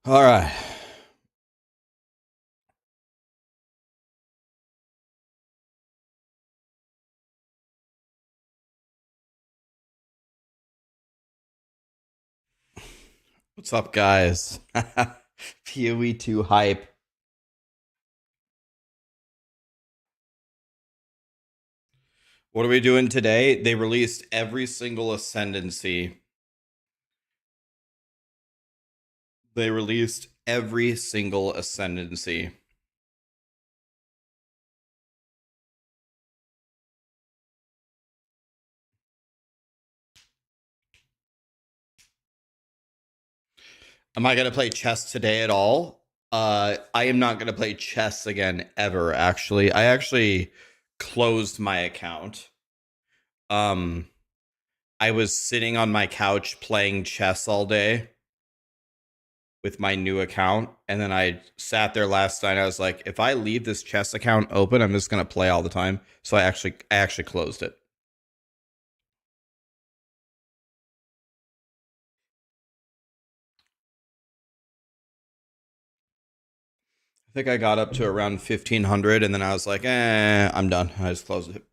All right. What's up, guys? POE2 hype. What are we doing today? They released every single ascendancy. They released every single ascendancy. Am I going to play chess today at all? I am not going to play chess again ever, actually. I actually closed my account. Um, I was sitting on my couch playing chess all day with my new account, and then I sat there last night. I was like, if I leave this chess account open, I'm just going to play all the time. So I actually closed it. I think I got up to around 1500, and then I was like, I'm done. I just closed it.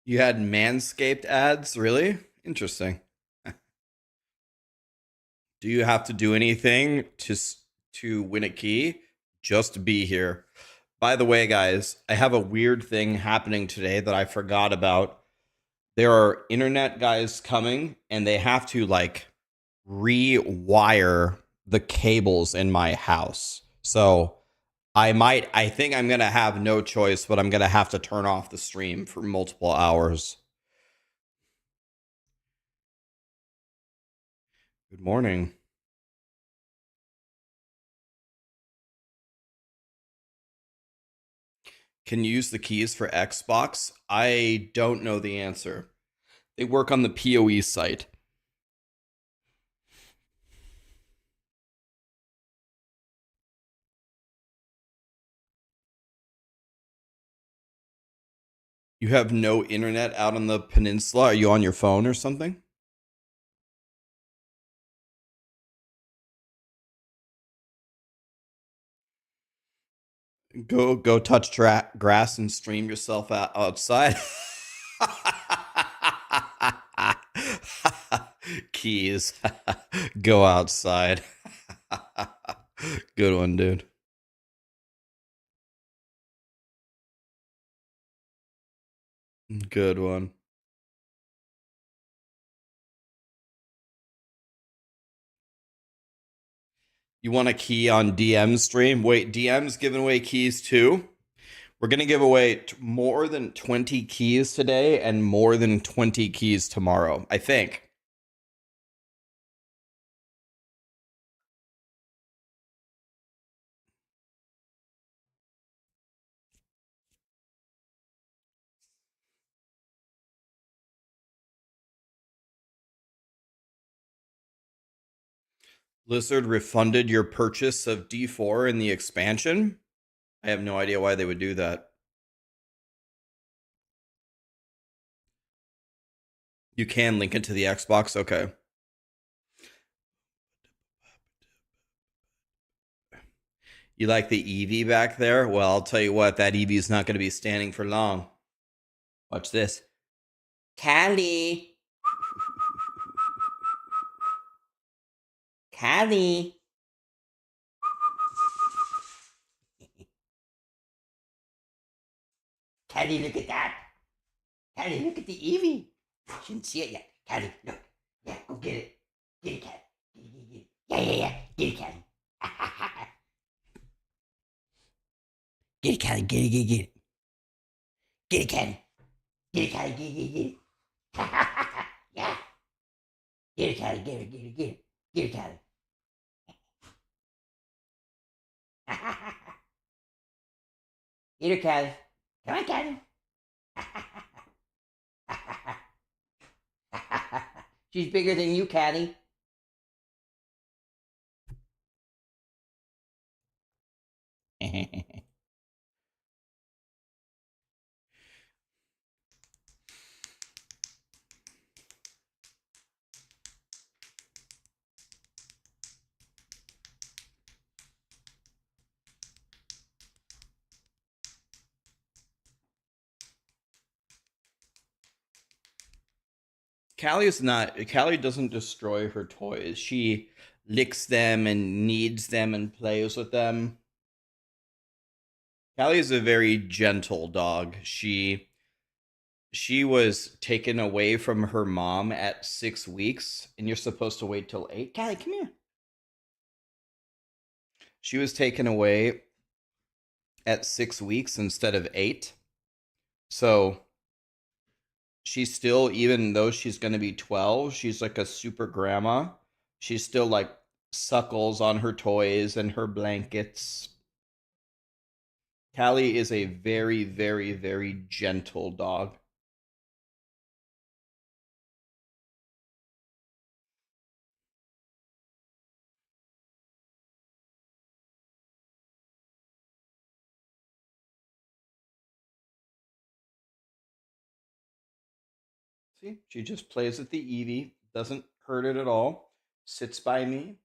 You had Manscaped ads, really? Interesting. Do you have to do anything to win a key? Just be here. By the way, guys, I have a weird thing happening today that I forgot about. There are internet guys coming, and they have to like rewire the cables in my house. So I think I'm going to have no choice, but I'm going to have to turn off the stream for multiple hours. Good morning. Can you use the keys for Xbox? I don't know the answer. They work on the POE site. You have no internet out on the peninsula? Are you on your phone or something? Go touch grass and stream yourself outside. Keys. Go outside. Good one, dude. Good one. You want a key on DM stream? Wait, DM's giving away keys too? We're going to give away more than 20 keys today and more than 20 keys tomorrow, I think. Blizzard refunded your purchase of D4 in the expansion? I have no idea why they would do that. You can link it to the Xbox? Okay. You like the Eevee back there? Well, I'll tell you what, that Eevee is not going to be standing for long. Watch this. Callie. Callie. Callie, look at that. Callie, look at the Eevee. She didn't see it yet. Callie, look. Yeah, go get it. Get it, Callie. Get it. Yeah. Get it, Callie. Get it, Callie. Get it. Get it, Callie. Get it, Callie. Get it. Yeah. Get it, Callie. Get it. Get it, Callie. Get her, Callie. Come on, Callie. She's bigger than you, Callie. Callie doesn't destroy her toys. She licks them and kneads them and plays with them. Callie is a very gentle dog. She was taken away from her mom at 6 weeks, and you're supposed to wait till 8. Callie, come here. She was taken away at 6 weeks instead of 8. So she's still, even though she's going to be 12, she's like a super grandma. She's still like suckles on her toys and her blankets. Callie is a very, very, very gentle dog. See, she just plays with the Eevee, doesn't hurt it at all, sits by me.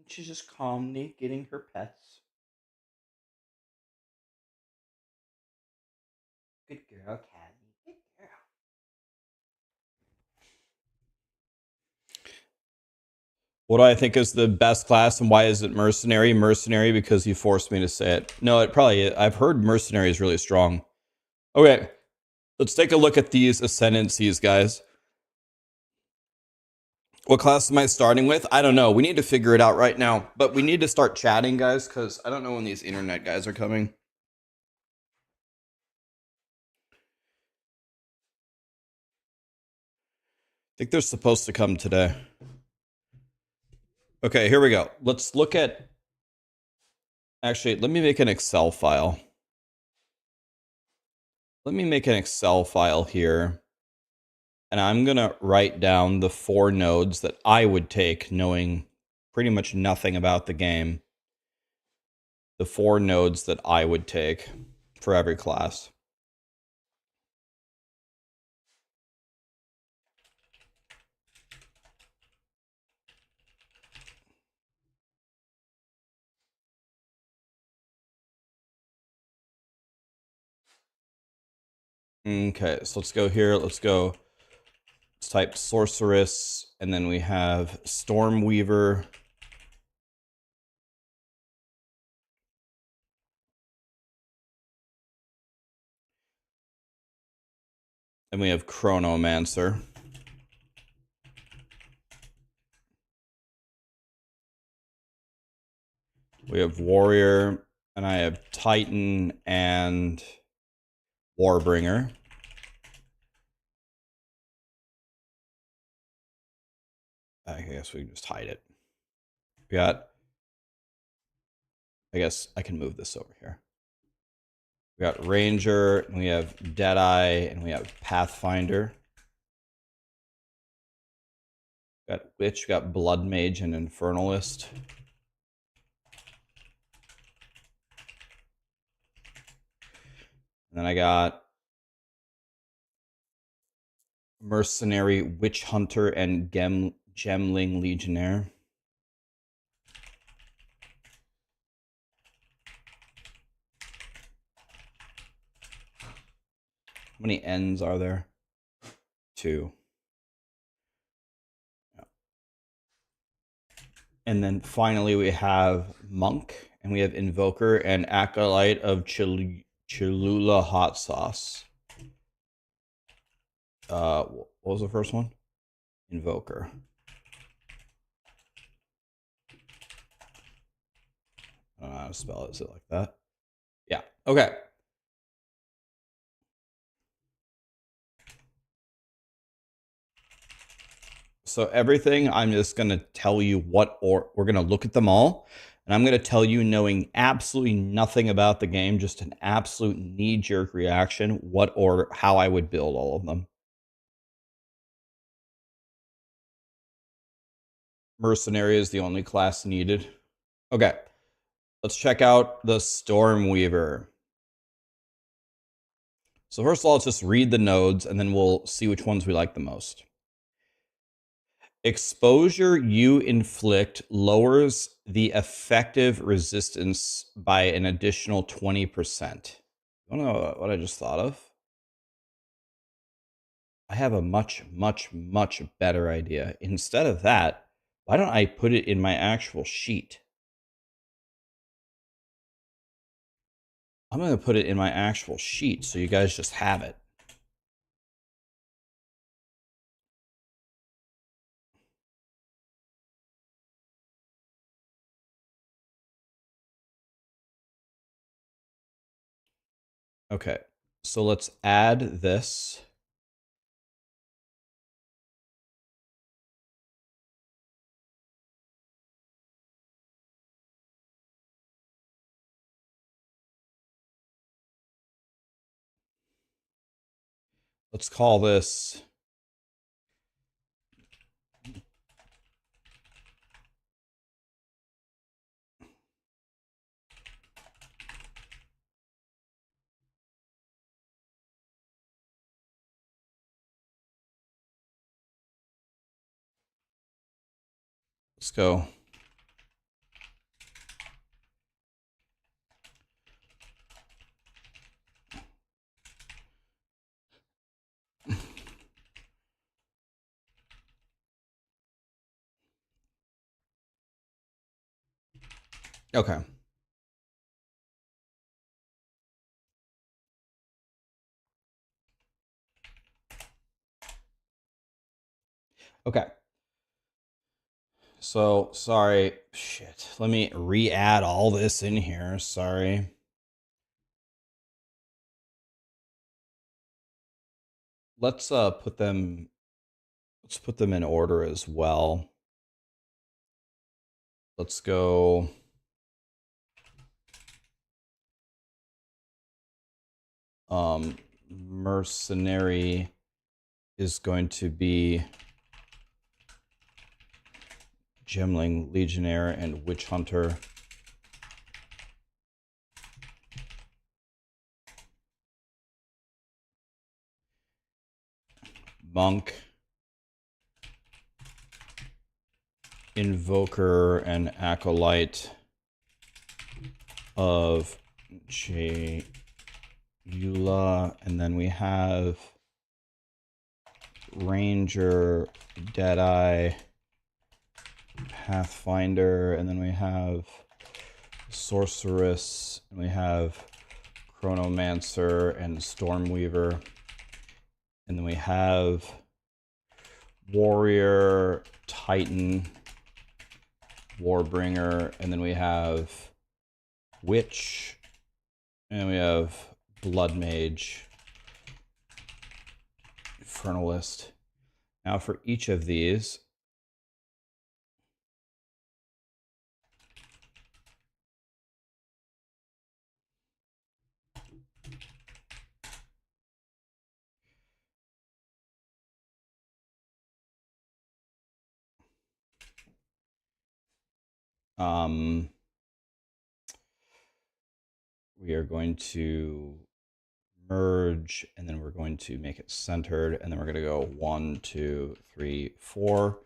She's just calmly getting her pets. Good girl, Callie. Good girl. What do I think is the best class and why is it Mercenary? Mercenary because you forced me to say it. No, it probably, I've heard Mercenary is really strong. Okay, let's take a look at these ascendancies, guys. What class am I starting with? I don't know. We need to figure it out right now. But we need to start chatting, guys, because I don't know when these internet guys are coming. I think they're supposed to come today. Okay, here we go. Let's look at... Actually, let me make an Excel file. Let me make an Excel file here. And I'm going to write down the 4 nodes that I would take, knowing pretty much nothing about the game. The 4 nodes that I would take for every class. Okay, so let's go here. Let's type Sorceress, and then we have Stormweaver. And we have Chronomancer. We have Warrior, and I have Titan and Warbringer. I guess we can just hide it. We got... I guess I can move this over here. We got Ranger, and we have Deadeye, and we have Pathfinder. We got Witch, we got Blood Mage, and Infernalist. And then I got Mercenary, Witch Hunter, and Gemling Legionnaire. How many N's are there? 2. Yeah. And then finally we have Monk, and we have Invoker and Acolyte of Cholula Hot Sauce. What was the first one? Invoker. I don't know how to spell it. Is it like that? Yeah. Okay. So everything, I'm just going to tell you what, or we're going to look at them all. And I'm going to tell you, knowing absolutely nothing about the game, just an absolute knee-jerk reaction, what order, how I would build all of them. Mercenary is the only class needed. Okay. Let's check out the Stormweaver. So first of all, let's just read the nodes, and then we'll see which ones we like the most. Exposure you inflict lowers the effective resistance by an additional 20%. I don't know what I just thought of. I have a much, much, much better idea. Instead of that, why don't I put it in my actual sheet? I'm going to put it in my actual sheet so you guys just have it. Okay, so let's add this. Let's call this let's go. Okay. Okay. So, sorry. Shit. Let me re-add all this in here. Sorry. Let's put them in order as well. Let's go mercenary is going to be Gemling, Legionnaire, and Witch Hunter. Monk, Invoker, and Acolyte of Jayula. And then we have Ranger, Deadeye, Pathfinder, and then we have Sorceress, and we have Chronomancer and Stormweaver, and then we have Warrior, Titan, Warbringer, and then we have Witch, and we have Blood Mage, Infernalist. Now for each of these, we are going to merge, and then we're going to make it centered, and then we're going to go 1, 2, 3, 4,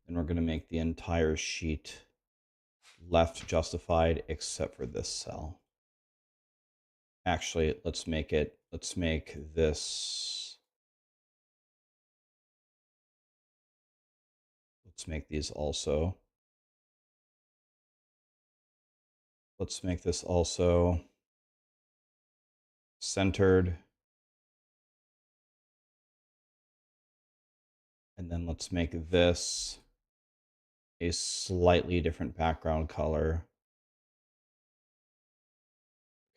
and we're going to make the entire sheet left justified except for this cell. Actually, let's make this, let's make these also. Let's make this also centered. And then let's make this a slightly different background color.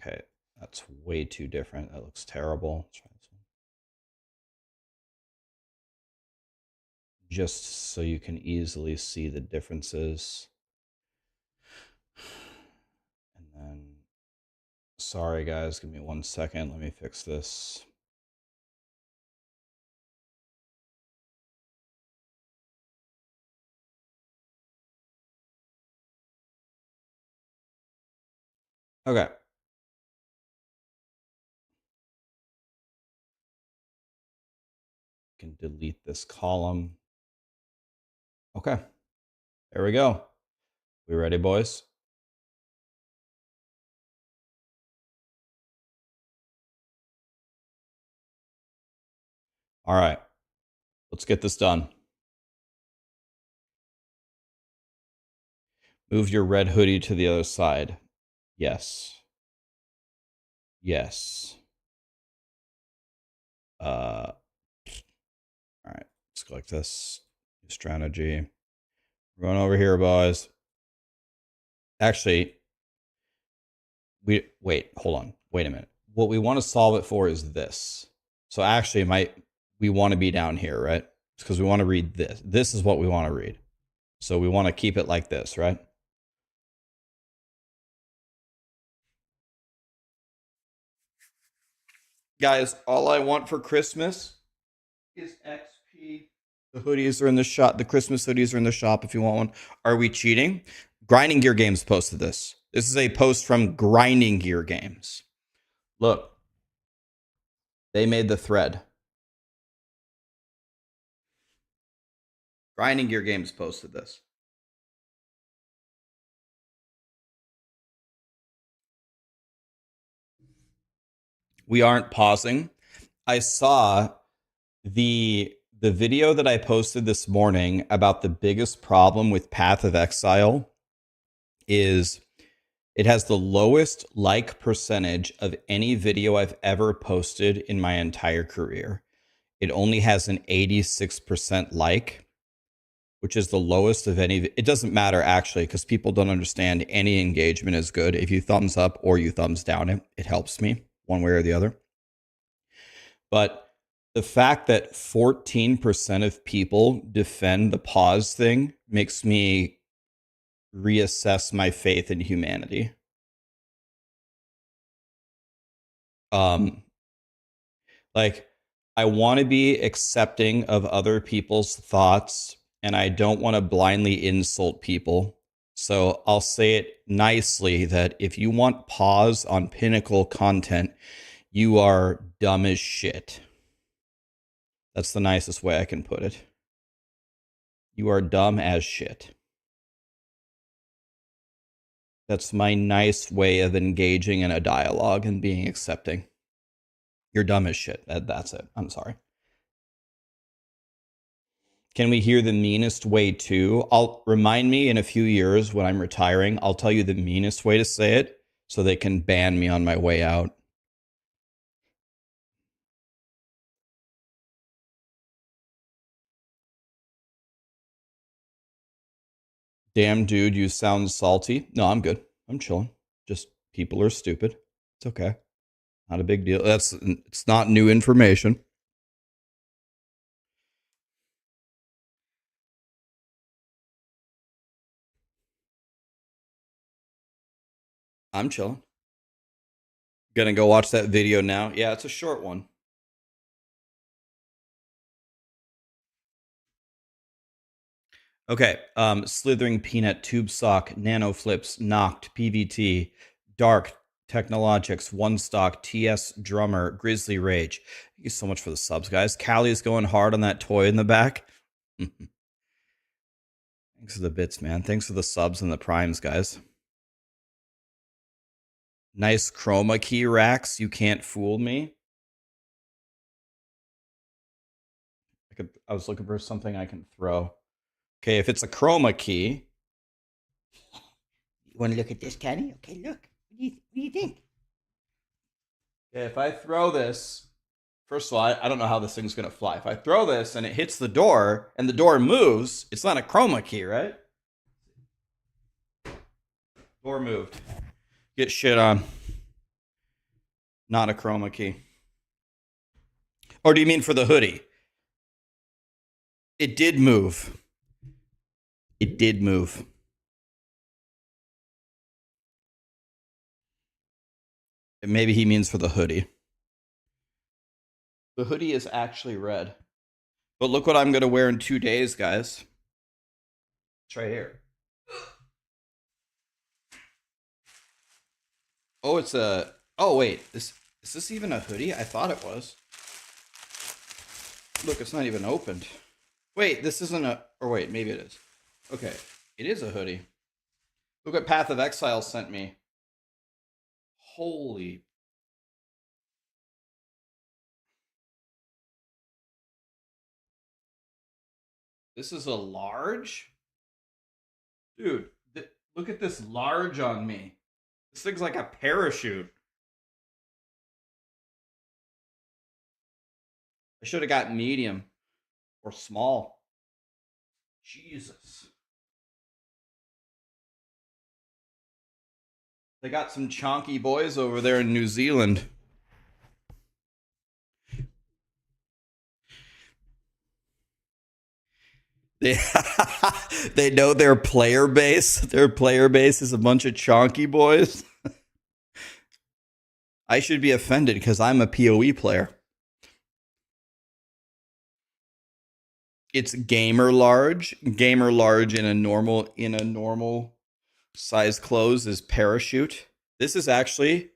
Okay, that's way too different. That looks terrible. Let's try this one. Just so you can easily see the differences. And then, sorry guys, give me 1 second. Let me fix this. Okay. Can delete this column. Okay. There we go. We ready, boys? All right. Let's get this done. Move your red hoodie to the other side. Yes. Yes. All right. Let's go like this. Strategy. We're going over here, boys. Actually, wait, hold on. Wait a minute. What we want to solve it for is this. So actually, we want to be down here, right? It's because we want to read this. This is what we want to read. So we want to keep it like this, right? Guys, all I want for Christmas is XP. The hoodies are in the shop. The Christmas hoodies are in the shop if you want one. Are we cheating? Grinding Gear Games posted this. This is a post from Grinding Gear Games. Look. They made the thread. Grinding Gear Games posted this. We aren't pausing. I saw the video that I posted this morning about the biggest problem with Path of Exile is it has the lowest like percentage of any video I've ever posted in my entire career. It only has an 86% like, which is the lowest of any. It doesn't matter actually, because people don't understand any engagement is good. If you thumbs up or you thumbs down it, it helps me one way or the other. But the fact that 14% of people defend the pause thing makes me reassess my faith in humanity. Like, I want to be accepting of other people's thoughts, and I don't want to blindly insult people. So I'll say it nicely that if you want pause on Pinnacle content, you are dumb as shit. That's the nicest way I can put it. You are dumb as shit. That's my nice way of engaging in a dialogue and being accepting. You're dumb as shit. That's it. I'm sorry. Can we hear the meanest way too? I'll remind me in a few years when I'm retiring, I'll tell you the meanest way to say it so they can ban me on my way out. Damn, dude, you sound salty. No, I'm good. I'm chilling. Just people are stupid. It's okay. Not a big deal. It's not new information. I'm chilling. Gonna go watch that video now. Yeah, it's a short one. Okay. Slithering Peanut, Tube Sock, Nano Flips, Knocked, PVT, Dark, Technologics, One Stock, TS Drummer, Grizzly Rage. Thank you so much for the subs, guys. Callie's going hard on that toy in the back. Thanks for the bits, man. Thanks for the subs and the primes, guys. Nice chroma key racks. You can't fool me. I was looking for something I can throw. Okay, if it's a chroma key. You want to look at this, Kenny? Okay, look. What do you think? Yeah, if I throw this, first of all, I don't know how this thing's going to fly. If I throw this and it hits the door and the door moves, it's not a chroma key, right? Door moved. Get shit on. Not a chroma key. Or do you mean for the hoodie? It did move. It did move. Maybe he means for the hoodie. The hoodie is actually red. But look what I'm going to wear in 2 days, guys. It's right here. Oh, it's a. Oh wait, is this even a hoodie? I thought it was. Look, it's not even opened. Wait, this isn't a. Or wait, maybe it is. Okay, it is a hoodie. Look what Path of Exile sent me. Holy. This is a large? Dude, look at this large on me. This thing's like a parachute. I should have got medium or small. Jesus. They got some chonky boys over there in New Zealand. They, they know their player base. Their player base is a bunch of chonky boys. I should be offended because I'm a POE player. It's gamer large. Gamer large in a normal size clothes is parachute. This is actually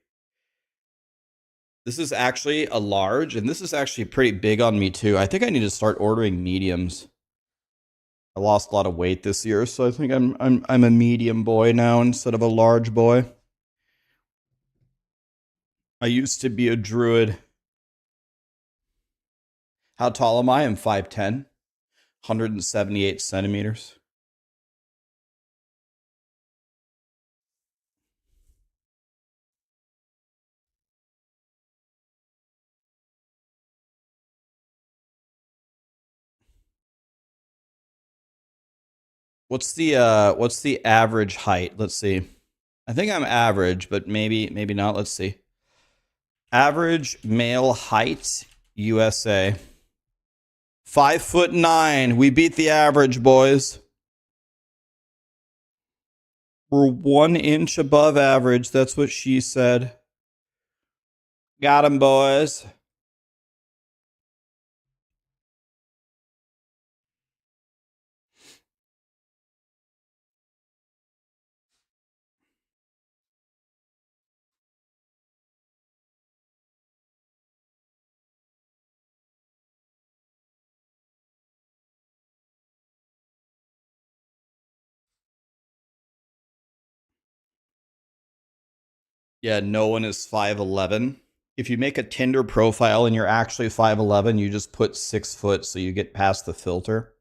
a large, and this is actually pretty big on me too. I think I need to start ordering mediums. I lost a lot of weight this year, so I think I'm a medium boy now instead of a large boy. I used to be a druid. How tall am I? I'm 5'10", 178 centimeters. What's the average height? Let's see. I think I'm average, but maybe not. Let's see. Average male height USA. 5'9". We beat the average, boys. We're 1 inch above average. That's what she said. Got him, boys. Yeah, no one is 5'11". If you make a Tinder profile and you're actually 5'11", you just put 6 foot so you get past the filter.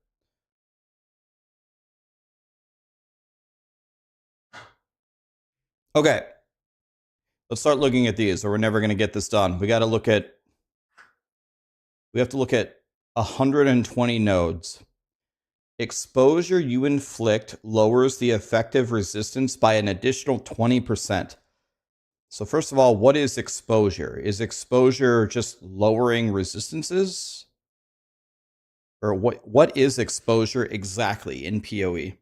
Okay. Let's start looking at these, or we're never going to get this done. We have to look at 120 nodes. Exposure you inflict lowers the effective resistance by an additional 20%. So first of all, what is exposure? Is exposure just lowering resistances? Or what is exposure exactly in PoE?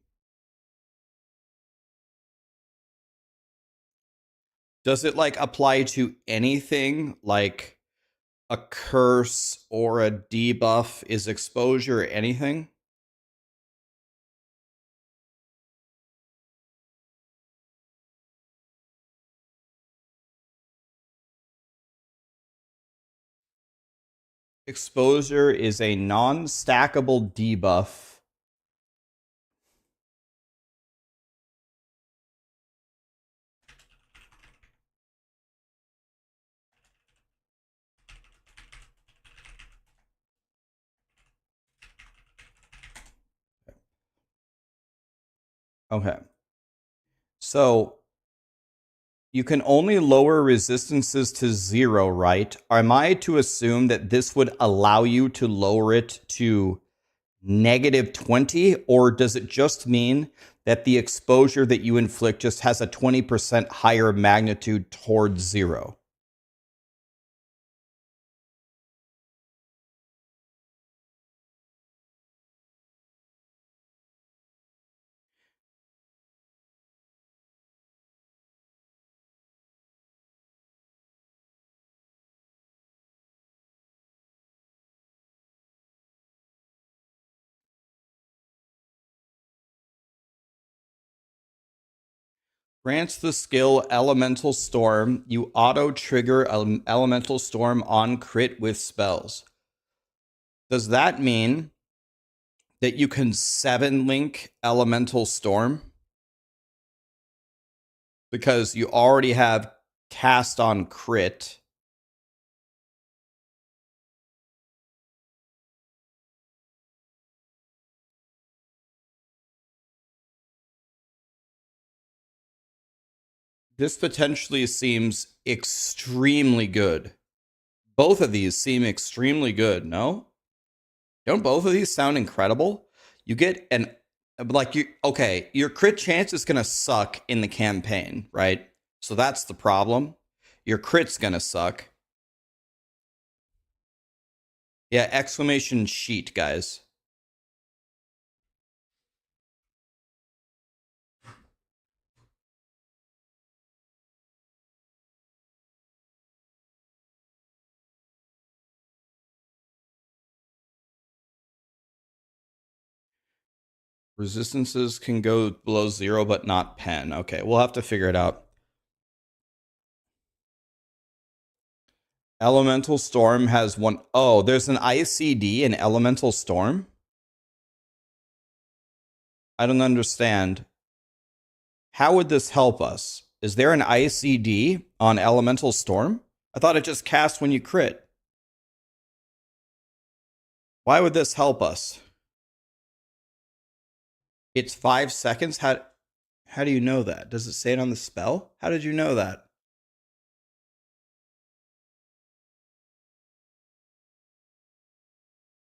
Does it like apply to anything like a curse or a debuff? Is exposure anything? Exposure is a non-stackable debuff. Okay. So you can only lower resistances to 0, right? Am I to assume that this would allow you to lower it to -20, or does it just mean that the exposure that you inflict just has a 20% higher magnitude towards 0? Grants the skill Elemental Storm. You auto-trigger Elemental Storm on crit with spells. Does that mean that you can 7-link Elemental Storm? Because you already have cast on crit. This potentially seems extremely good. Both of these seem extremely good, no? Don't both of these sound incredible? You get an, like, okay, your crit chance is going to suck in the campaign, right? So that's the problem. Your crit's going to suck. Yeah, exclamation sheet, guys. Resistances can go below 0, but not pen. Okay, we'll have to figure it out. Elemental Storm has one. Oh, there's an ICD in Elemental Storm? I don't understand. How would this help us? Is there an ICD on Elemental Storm? I thought it just cast when you crit. Why would this help us? It's 5 seconds? How do you know that? Does it say it on the spell? How did you know that?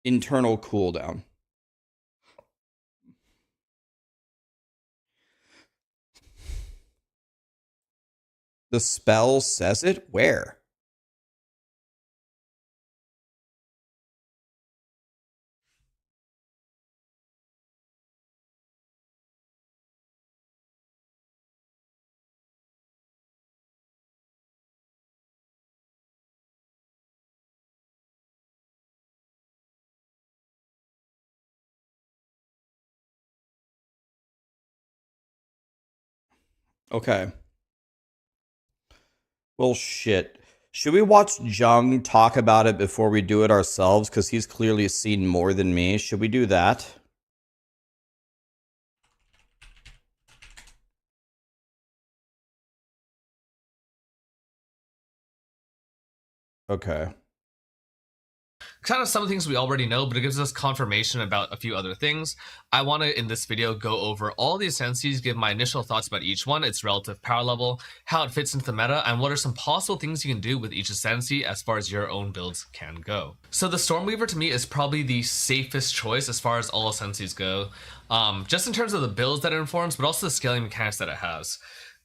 Internal cooldown. The spell says it? Where? Okay. Well, shit. Should we watch Jung talk about it before we do it ourselves? Because he's clearly seen more than me. Should we do that? Okay. Kind of some of the things we already know, but it gives us confirmation about a few other things. I want to, in this video, go over all the ascendancies, give my initial thoughts about each one, its relative power level, how it fits into the meta, and what are some possible things you can do with each ascendancy as far as your own builds can go. So the Stormweaver, to me, is probably the safest choice as far as all ascendancies go, just in terms of the builds that it informs, but also the scaling mechanics that it has.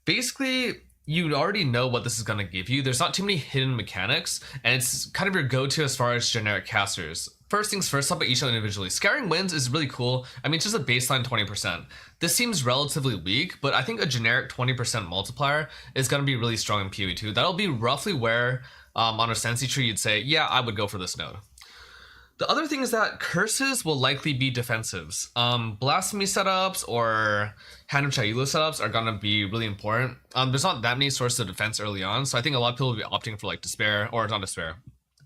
Basically, you already know what this is going to give you. There's not too many hidden mechanics, and it's kind of your go-to as far as generic casters. First things first, talk about each one individually. Scaring Winds is really cool. I mean, it's just a baseline 20%. This seems relatively weak, but I think a generic 20% multiplier is going to be really strong in POE2. That'll be roughly where on a Sensi tree you'd say, yeah, I would go for this node. The other thing is that curses will likely be defensives. Blasphemy setups or Hand of Chayula setups are gonna be really important. There's not that many sources of defense early on, so I think a lot of people will be opting for like Despair, or not Despair,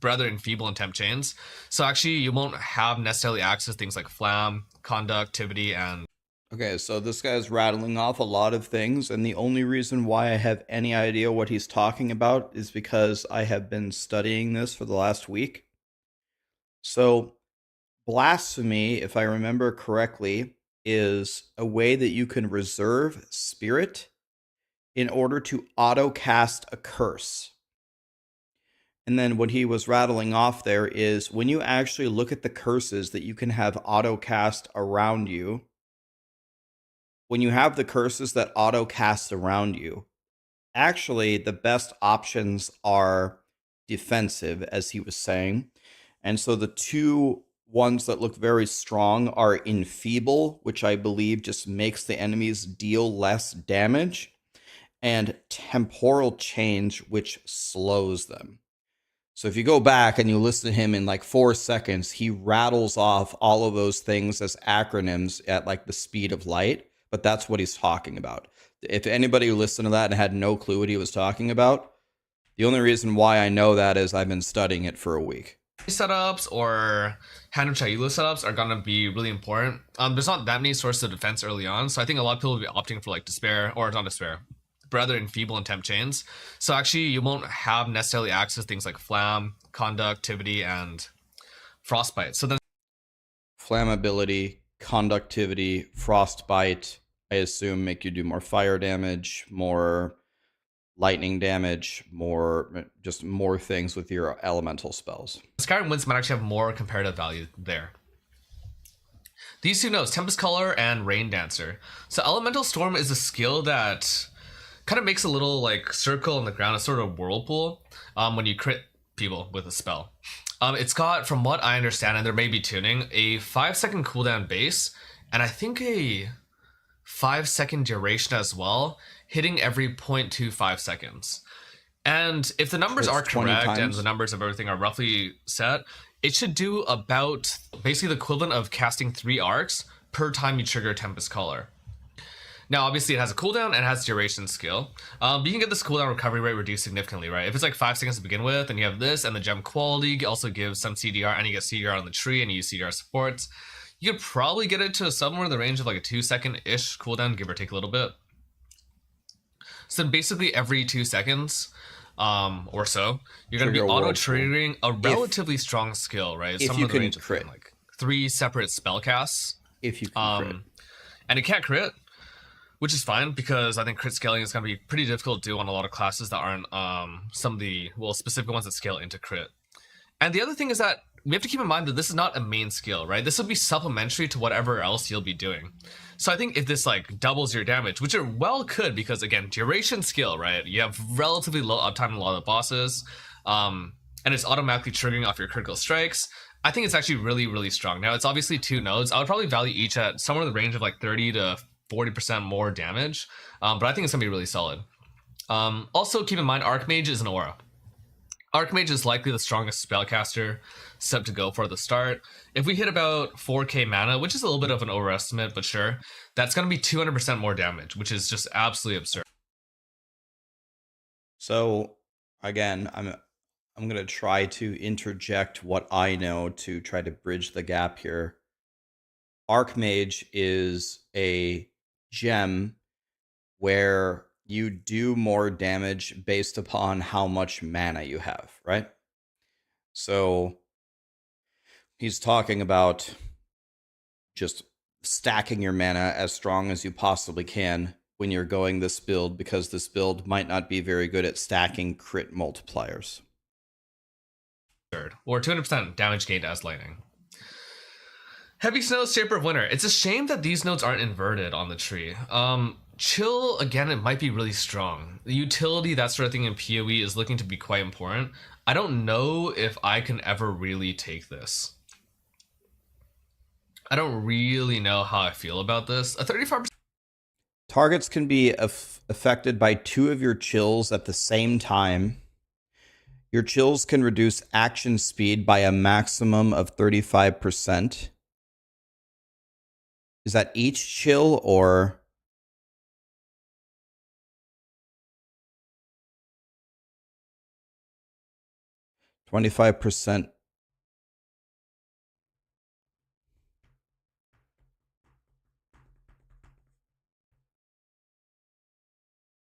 but rather Enfeeble and Tempt Chains. So actually you won't have necessarily access to things like Flam, Conductivity, and... Okay, so this guy's rattling off a lot of things, and the only reason why I have any idea what he's talking about is because I have been studying this for the last week. So, blasphemy, if I remember correctly, is a way that you can reserve spirit in order to auto-cast a curse. And then what he was rattling off there is when you actually look at the curses that you can have auto-cast around you, when you have the curses that auto-cast around you, actually the best options are defensive, as he was saying. And so the two ones that look very strong are Enfeeble, which I believe just makes the enemies deal less damage, and Temporal Change, which slows them. So if you go back and you listen to him in like 4 seconds, he rattles off all of those things as acronyms at like the speed of light, but that's what he's talking about. If anybody listened to that and had no clue what he was talking about, the only reason why I know that is I've been studying it for a week. Setups or Hand of Chayula setups are gonna be really important. There's not that many sources of defense early on, so I think a lot of people will be opting for like Despair, or not Despair, but rather Enfeeble and Tempt Chains. So actually you won't have necessarily access to things like Flam, Conductivity, and Frostbite. So then Flammability, conductivity, frostbite, I assume make you do more fire damage, more lightning damage, more things with your elemental spells. Skyrim Winds might actually have more comparative value there. These two notes, Tempest Caller and Rain Dancer. So Elemental Storm is a skill that kind of makes a little like circle on the ground, a sort of whirlpool, when you crit people with a spell. It's got, from what I understand, and there may be tuning, a 5-second cooldown base, and I think a 5-second duration as well, hitting every 0.25 seconds. And if the numbers are correct and the numbers of everything are roughly set, it should do about basically the equivalent of casting 3 arcs per time you trigger Tempest Caller. Now, obviously, it has a cooldown and it has duration skill. But you can get this cooldown recovery rate reduced significantly, right? If it's like 5 seconds to begin with, and you have this, and the gem quality also gives some CDR, and you get CDR on the tree, and you use CDR supports, you could probably get it to somewhere in the range of like a 2-second-ish cooldown, give or take a little bit. So basically every 2 seconds or so, you're going to be auto-triggering a relatively strong skill, right? If you can crit. Like 3 separate spell casts. If you can crit. And it can't crit, which is fine, because I think crit scaling is going to be pretty difficult to do on a lot of classes that aren't some of the, well, specific ones that scale into crit. And the other thing is that we have to keep in mind that this is not a main skill, right? This will be supplementary to whatever else you'll be doing. So I think if this like doubles your damage, which it well could, because again, duration skill, right? You have relatively low uptime in a lot of the bosses, and it's automatically triggering off your critical strikes. I think it's actually really, really strong. Now, it's obviously 2 nodes. I would probably value each at somewhere in the range of like 30 to 40% more damage, but I think it's gonna be really solid. Also, keep in mind, Archmage is an aura. Archmage is likely the strongest spellcaster set to go for the start. If we hit about 4k mana, which is a little bit of an overestimate, but sure, that's going to be 200% more damage, which is just absolutely absurd. So again, I'm going to try to interject what I know to try to bridge the gap here. Archmage is a gem where you do more damage based upon how much mana you have, right? So he's talking about just stacking your mana as strong as you possibly can when you're going this build, because this build might not be very good at stacking crit multipliers. Or 200% damage gained as lightning. Heavy Snow, Shaper of Winter. It's a shame that these nodes aren't inverted on the tree. Chill, again, it might be really strong. The utility, that sort of thing in PoE is looking to be quite important. I don't know if I can ever really take this. I don't really know how I feel about this. A 35%. Targets can be affected by 2 of your chills at the same time. Your chills can reduce action speed by a maximum of 35%. Is that each chill or... 25%.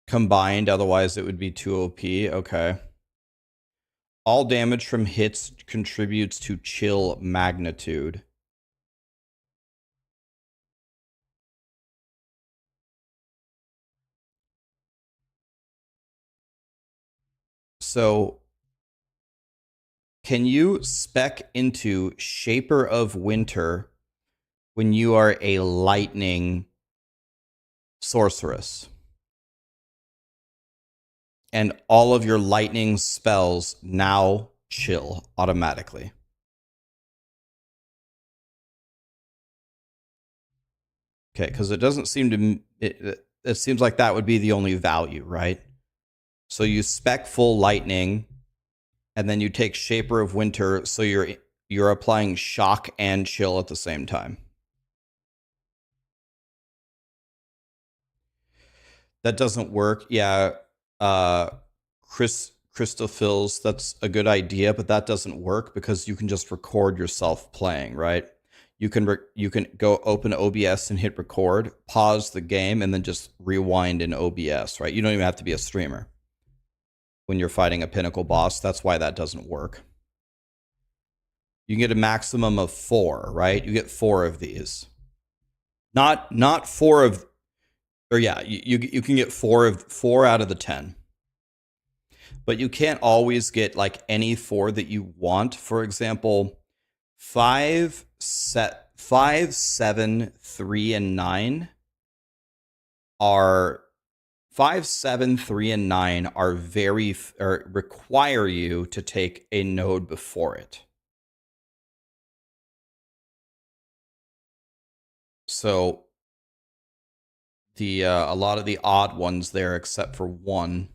Combined, otherwise it would be 2 OP. Okay. All damage from hits contributes to chill magnitude. So, can you spec into Shaper of Winter when you are a lightning sorceress? And all of your lightning spells now chill automatically. Okay, because it doesn't seem to... It seems like that would be the only value, right? So you spec full lightning, and then you take Shaper of Winter, so you're applying shock and chill at the same time. That doesn't work. Yeah. Christophils, that's a good idea, but that doesn't work because you can just record yourself playing, right? You can go open OBS and hit record, pause the game, and then just rewind in OBS, right? You don't even have to be a streamer when you're fighting a pinnacle boss. That's why that doesn't work. You can get a maximum of 4, right? You get 4 of these. Not 4 of, or yeah, you can get 4 out of the 10. But you can't always get like any 4 that you want. For example, 5, 7, 3, and 9 are 5, 7, 3, and 9 are require you to take a node before it. So the a lot of the odd ones there, except for 1,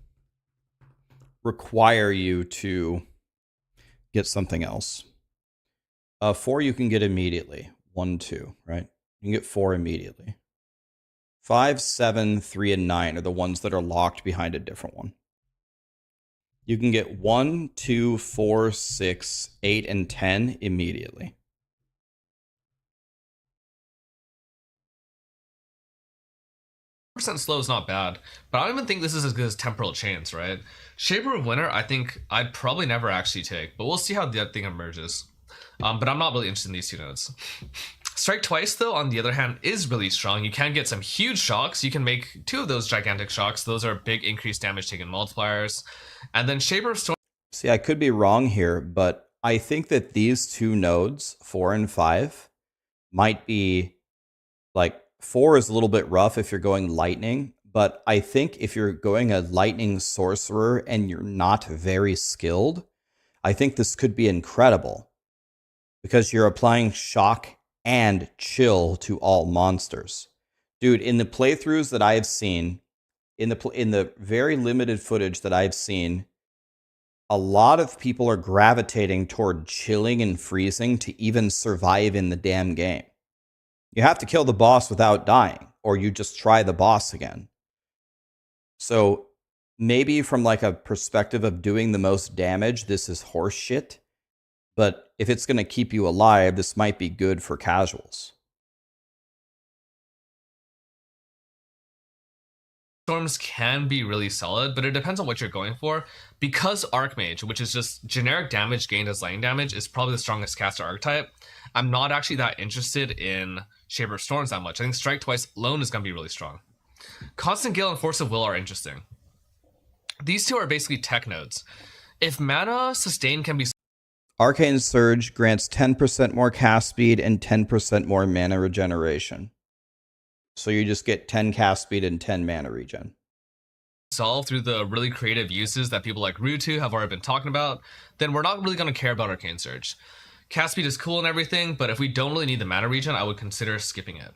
require you to get something else. 4 you can get immediately. 1, 2, right? You can get 4 immediately. 5, 7, 3, and 9 are the ones that are locked behind a different one. You can get 1, 2, 4, 6, 8, and 10 immediately. Percent slow is not bad, but I don't even think this is as good as Temporal Chains, right? Shaper of Winter, I think I'd probably never actually take, but we'll see how that thing emerges. But I'm not really interested in these 2 nodes. Strike Twice, though, on the other hand, is really strong. You can get some huge shocks. You can make 2 of those gigantic shocks. Those are big increased damage taken multipliers. And then Shaper of Storm. See, I could be wrong here, but I think that these 2 nodes, 4 and 5, might be like 4 is a little bit rough if you're going lightning, but I think if you're going a lightning sorcerer and you're not very skilled, I think this could be incredible because you're applying shock and chill to all monsters. Dude, in the playthroughs that I've seen, in the very limited footage that I've seen, a lot of people are gravitating toward chilling and freezing to even survive in the damn game. You have to kill the boss without dying, or you just try the boss again. So maybe from like a perspective of doing the most damage, this is horse shit. But if it's going to keep you alive, this might be good for casuals. Storms can be really solid, but it depends on what you're going for. Because Archmage, which is just generic damage gained as lightning damage, is probably the strongest caster archetype, I'm not actually that interested in Shaper of Storms that much. I think Strike Twice alone is going to be really strong. Constant Gale and Force of Will are interesting. These 2 are basically tech nodes. If mana sustain can be... Arcane Surge grants 10% more cast speed and 10% more mana regeneration. So you just get 10 cast speed and 10 mana regen. solved through the really creative uses that people like Rutu have already been talking about, then we're not really going to care about Arcane Surge. Cast speed is cool and everything, but if we don't really need the mana regen, I would consider skipping it.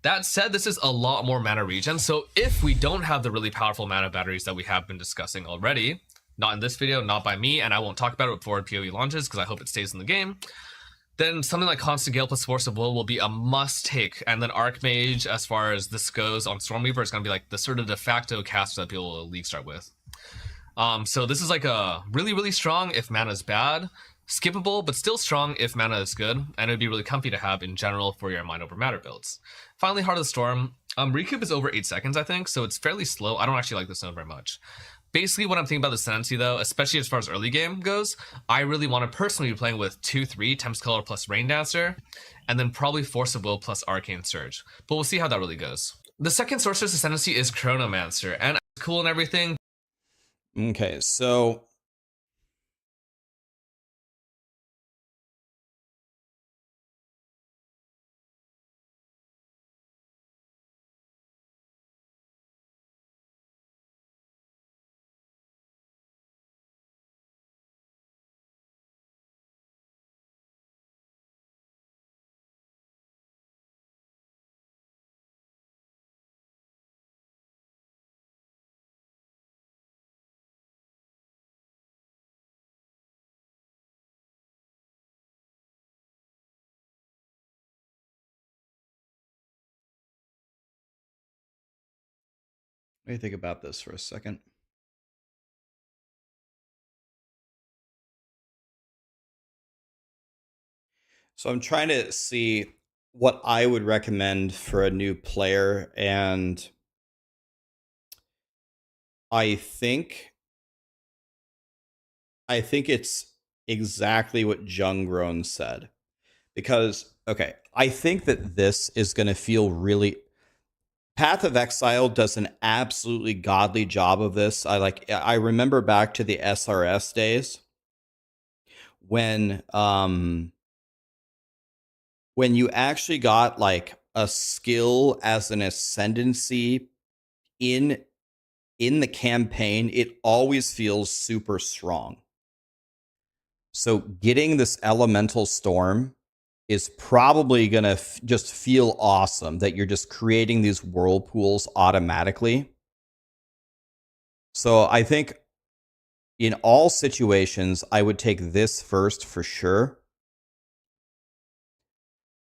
That said, this is a lot more mana regen, so if we don't have the really powerful mana batteries that we have been discussing already, not in this video, not by me, and I won't talk about it before POE launches because I hope it stays in the game, then something like Constant Gale plus Force of Will be a must take, and then Archmage, as far as this goes on Stormweaver, is going to be like the sort of de facto caster that people will league start with. So this is like a really, really strong if mana is bad, skippable, but still strong if mana is good, and it would be really comfy to have in general for your Mind Over Matter builds. Finally, Heart of the Storm. Recoup is over 8 seconds, I think, so it's fairly slow. I don't actually like this node very much. Basically, what I'm thinking about the Ascendancy, though, especially as far as early game goes, I really want to personally be playing with 2-3, Tempest Color plus Rain Dancer, and then probably Force of Will plus Arcane Surge. But we'll see how that really goes. The second Sorcerer's Ascendancy is Chronomancer, and it's cool and everything. Okay, so What do you think about this for a second? So I'm trying to see what I would recommend for a new player, and I think it's exactly what Junggrown said. Because, okay, I think that this is going to feel really. Path of Exile does an absolutely godly job of this. I remember back to the SRS days when you actually got like a skill as an ascendancy in the campaign, it always feels super strong. So getting this elemental storm is probably going to just feel awesome that you're just creating these whirlpools automatically. So I think in all situations, I would take this first for sure.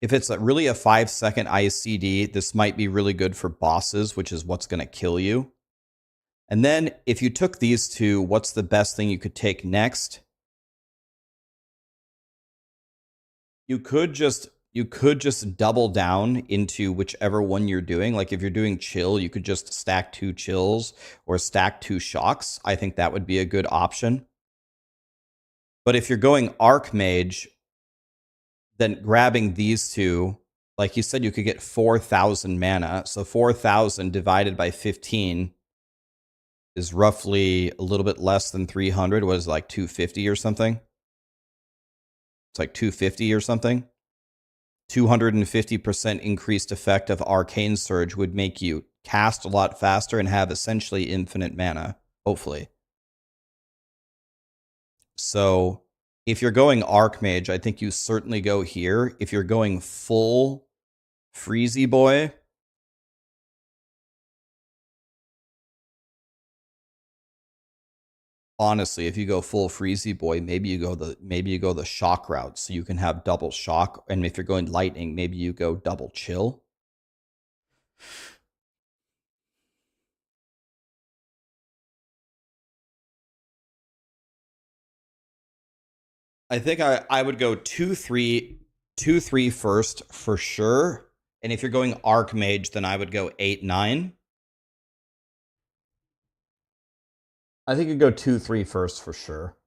If it's really a 5-second ICD, this might be really good for bosses, which is what's going to kill you. And then if you took these two, what's the best thing you could take next? You could just double down into whichever one you're doing. Like if you're doing chill, you could just stack 2 chills or stack 2 shocks. I think that would be a good option. But if you're going Archmage, then grabbing these two, like you said, you could get 4,000 mana. So 4,000 divided by 15 is roughly a little bit less than 300. What is it, like 250 or something? It's like 250 or something. 250% increased effect of Arcane Surge would make you cast a lot faster and have essentially infinite mana, hopefully. So if you're going Archmage, I think you certainly go here. If you're going full Freezy Boy, honestly, if you go full Freezy Boy, maybe you go the shock route, so you can have double shock. And if you're going lightning, maybe you go double chill. I think I would go 2-3 first for sure. And if you're going Archmage, then I would go 8-9. I think you'd go 2-3 first for sure.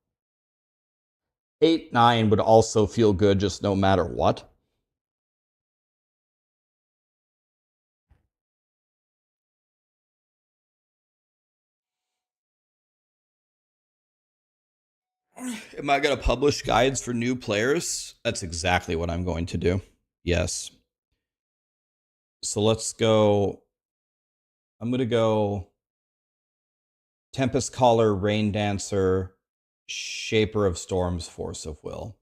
8-9 would also feel good just no matter what. Am I going to publish guides for new players? That's exactly what I'm going to do. Yes. So let's go. I'm going to go Tempest Caller, Rain Dancer, Shaper of Storms, Force of Will.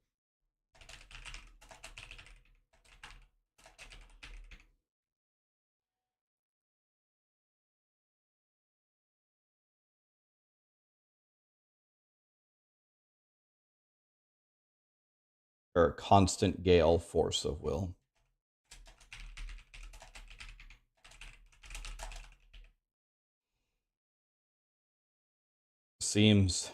Or Constant Gale, Force of Will. Seems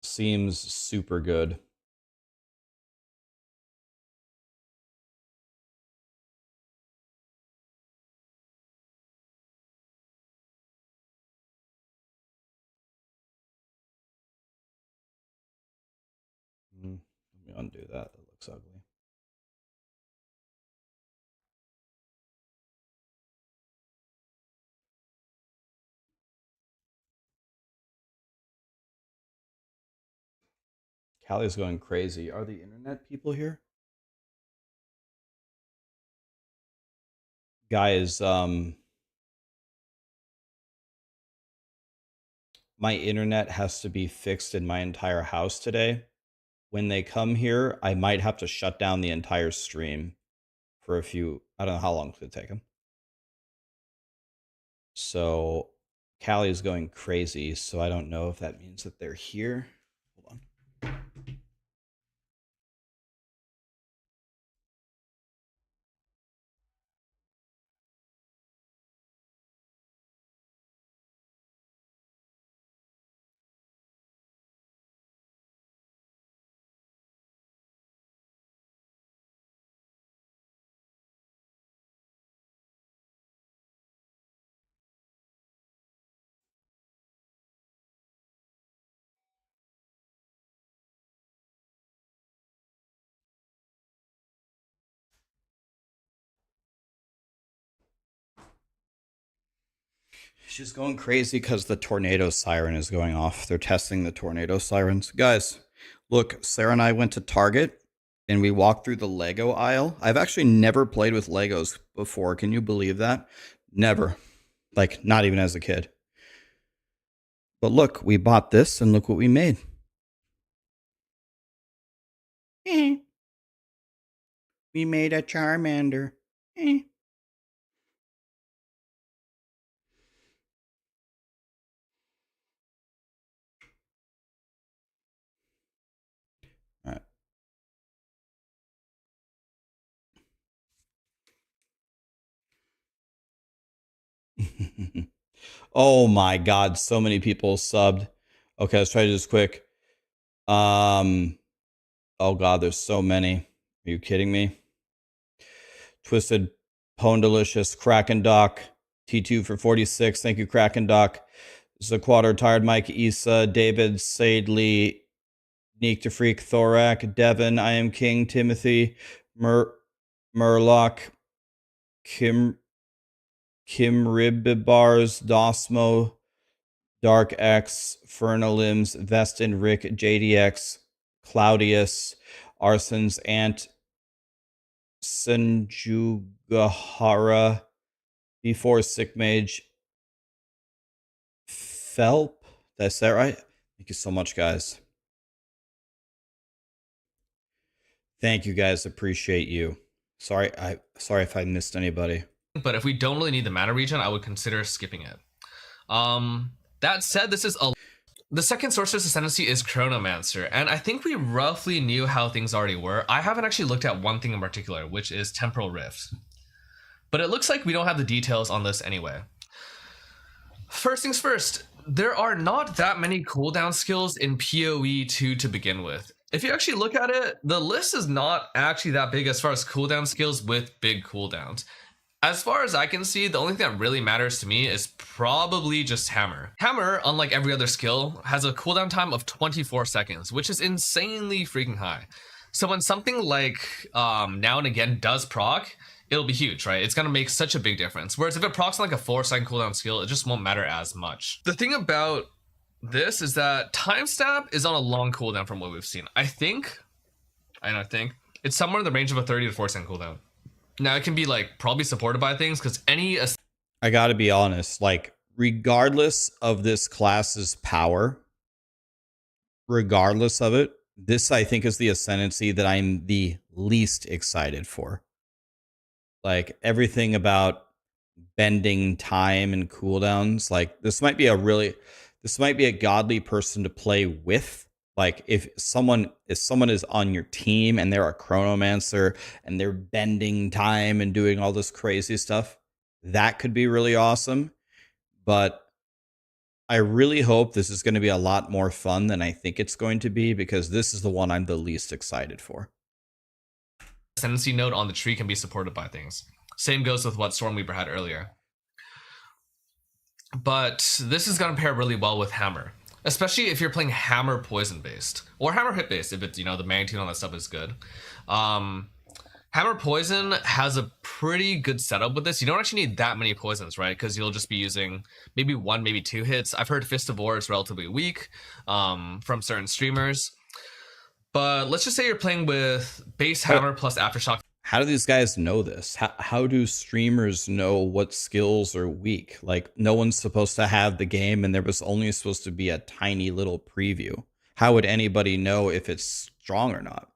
super good. Let me undo that. That looks ugly. Callie's going crazy. Are the internet people here? Guys, my internet has to be fixed in my entire house today. When they come here, I might have to shut down the entire stream for a few. I don't know how long it's going to take them. So Callie is going crazy, so I don't know if that means that they're here. Hold on. She's going crazy because the tornado siren is going off. They're testing the tornado sirens. Guys, look, Sarah and I went to Target and we walked through the Lego aisle. I've actually never played with Legos before. Can you believe that? Never. Like, not even as a kid. But look, we bought this and look what we made. We made a Charmander. All right. Oh my god, so many people subbed. Okay, let's try to do this quick. Oh god, there's so many. Are you kidding me? Twisted Pone Delicious, Kraken Doc, T2 for 46. Thank you, Kraken Doc. Zaquater, Tired Mike, Issa, David, Sadley, Neek to Freak, Thorak, Devin, I Am King, Timothy, Murloc, Kim Ribbars, Dosmo, Dark X, Fernalims, Vestin, Rick, JDX, Claudius, Arson's Ant, Sanjugahara, before Sick Mage, Felp. Did I say that right? Thank you so much, guys. Thank you, guys. Appreciate you. Sorry if I missed anybody. But if we don't really need the mana regen, I would consider skipping it. That said, the second Sorceress Ascendancy is Chronomancer, and I think we roughly knew how things already were. I haven't actually looked at one thing in particular, which is Temporal Rift. But it looks like we don't have the details on this anyway. First things first, there are not that many cooldown skills in POE2 to begin with. If you actually look at it, the list is not actually that big as far as cooldown skills with big cooldowns. As far as I can see, the only thing that really matters to me is probably just Hammer. Hammer, unlike every other skill, has a cooldown time of 24 seconds, which is insanely freaking high. So when something like Now and Again does proc, it'll be huge, right? It's gonna make such a big difference. Whereas if it procs on like a 4-second cooldown skill, it just won't matter as much. The thing about this is that Time Stab is on a long cooldown from what we've seen. I think it's somewhere in the range of a 30 to 40-second cooldown. Now it can be like probably supported by things because I gotta be honest, like regardless of this class's power, regardless of it, this I think is the ascendancy that I'm the least excited for. Like everything about bending time and cooldowns, like this might be a godly person to play with. Like if someone is on your team and they're a Chronomancer and they're bending time and doing all this crazy stuff, that could be really awesome. But I really hope this is going to be a lot more fun than I think it's going to be, because this is the one I'm the least excited for. Ascendancy node on the tree can be supported by things. Same goes with what Stormweaver had earlier. But this is going to pair really well with Hammer, especially if you're playing Hammer poison based or Hammer hit based. If it's, the magnitude on that stuff is good. Hammer poison has a pretty good setup with this. You don't actually need that many poisons, right? Because you'll just be using maybe 1, maybe 2 hits. I've heard Fist of War is relatively weak from certain streamers. But let's just say you're playing with base Hammer plus Aftershock. How do these guys know this? How do streamers know what skills are weak? Like, no one's supposed to have the game and there was only supposed to be a tiny little preview. How would anybody know if it's strong or not?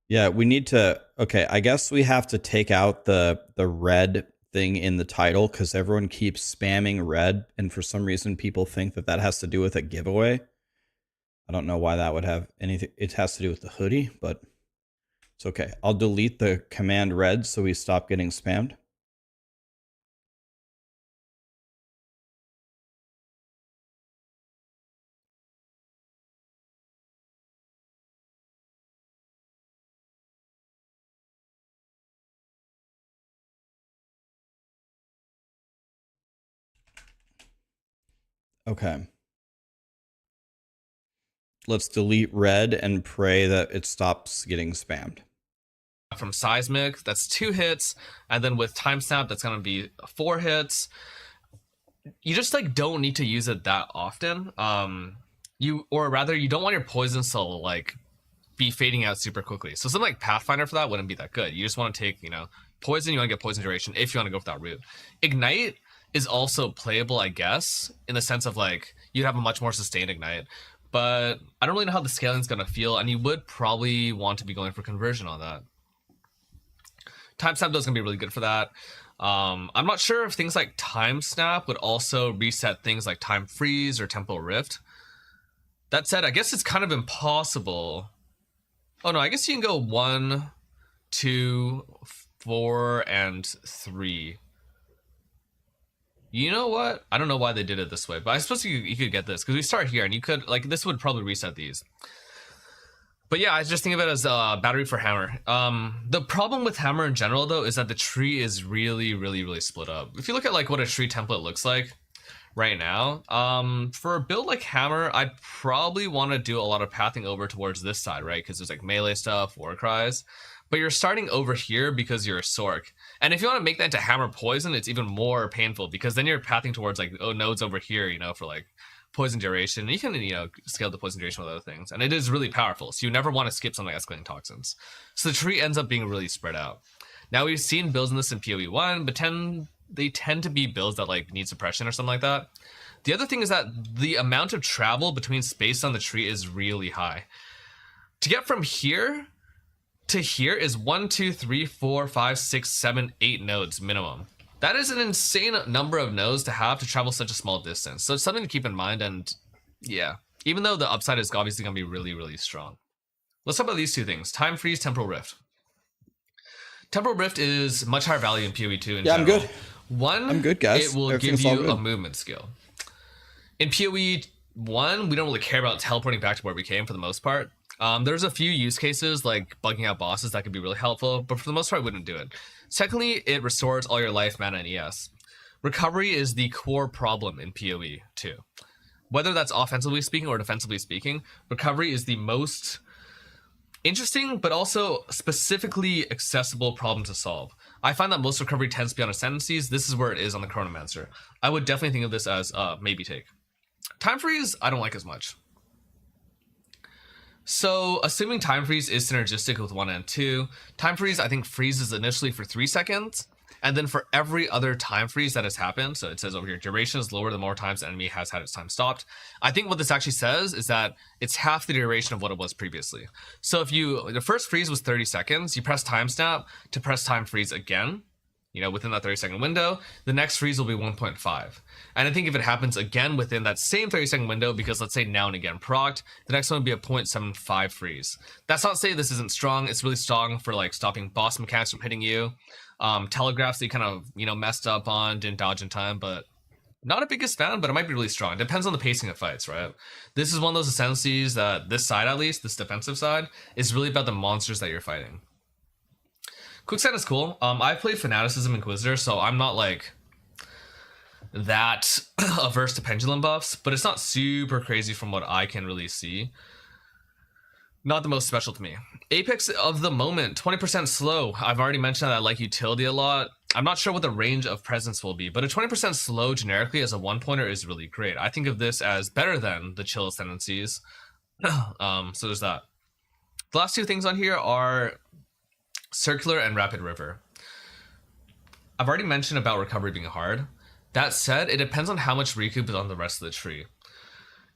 Yeah, we need to. Okay, I guess we have to take out the red thing in the title because everyone keeps spamming red, and for some reason people think that has to do with a giveaway. I don't know why that would have anything. It has to do with the hoodie, but it's okay. I'll delete the command red so we stop getting spammed. Okay. Let's delete red and pray that it stops getting spammed. From Seismic, that's 2 hits, and then with Time Snap, that's gonna be 4 hits. You just like don't need to use it that often. You don't want your poisons to like be fading out super quickly. So something like Pathfinder for that wouldn't be that good. You just want to take, poison, you want to get poison duration if you want to go for that route. Ignite is also playable, I guess, in the sense of like you'd have a much more sustained ignite. But I don't really know how the scaling is going to feel, and you would probably want to be going for conversion on that. Time Snap is going to be really good for that. I'm not sure if things like Time Snap would also reset things like Time Freeze or Temporal Rift. That said, I guess it's kind of impossible. Oh no, I guess you can go 1, 2, 4, and 3. You know what? I don't know why they did it this way, but I suppose you could get this because we start here and you could like this would probably reset these. But yeah, I just think of it as a battery for hammer. The problem with hammer in general, though, is that the tree is really, really, really split up. If you look at like what a tree template looks like right now, for a build like hammer, I'd probably want to do a lot of pathing over towards this side, right? Because there's like melee stuff, war cries. But you're starting over here because you're a Sork. And if you want to make that into hammer poison, it's even more painful because then you're pathing towards like nodes over here, for like poison duration. You can, scale the poison duration with other things. And it is really powerful. So you never want to skip something like escalating toxins. So the tree ends up being really spread out. Now we've seen builds in this in POE1, but they tend to be builds that like need suppression or something like that. The other thing is that the amount of travel between space on the tree is really high. To get from here to here is 1, 2, 3, 4, 5, 6, 7, 8 nodes minimum. That is an insane number of nodes to have to travel such a small distance. So it's something to keep in mind. And yeah, even though the upside is obviously going to be really, really strong. Let's talk about these two things. Time Freeze, Temporal Rift. Temporal Rift is much higher value in POE2 in general. I'm good. I'm good, guys. It will give you a movement skill. In POE1, we don't really care about teleporting back to where we came for the most part. There's a few use cases like bugging out bosses that could be really helpful, but for the most part, I wouldn't do it. Secondly, it restores all your life, mana, and ES. Recovery is the core problem in POE2. Whether that's offensively speaking or defensively speaking, recovery is the most interesting, but also specifically accessible problem to solve. I find that most recovery tends to be on ascendancies. This is where it is on the Chronomancer. I would definitely think of this as maybe take. Time Freeze, I don't like as much. So, assuming Time Freeze is synergistic with 1 and 2, Time Freeze, I think, freezes initially for 3 seconds, and then for every other Time Freeze that has happened, so it says over here, duration is lower the more times the enemy has had its time stopped. I think what this actually says is that it's half the duration of what it was previously. So if the first freeze was 30 seconds, you press Time Snap to press Time Freeze again, within that 30-second window, the next freeze will be 1.5. And I think if it happens again within that same 30-second window, because let's say now and again procced, the next one would be a 0.75 freeze. That's not to say this isn't strong. It's really strong for like stopping boss mechanics from hitting you. Telegraphs that you kind of, messed up on, didn't dodge in time, but not a biggest fan, but it might be really strong. It depends on the pacing of fights, right? This is one of those ascendancies that this side, at least, this defensive side, is really about the monsters that you're fighting. Quicksand is cool. I played Fanaticism Inquisitor, so I'm not like that averse to pendulum buffs, but it's not super crazy from what I can really see. Not the most special to me. Apex of the moment, 20% slow. I've already mentioned that I like utility a lot. I'm not sure what the range of presence will be, but a 20% slow generically as a one-pointer is really great. I think of this as better than the chill ascendancies. So there's that. The last two things on here are Circular and Rapid River. I've already mentioned about recovery being hard. That said, it depends on how much recoup is on the rest of the tree.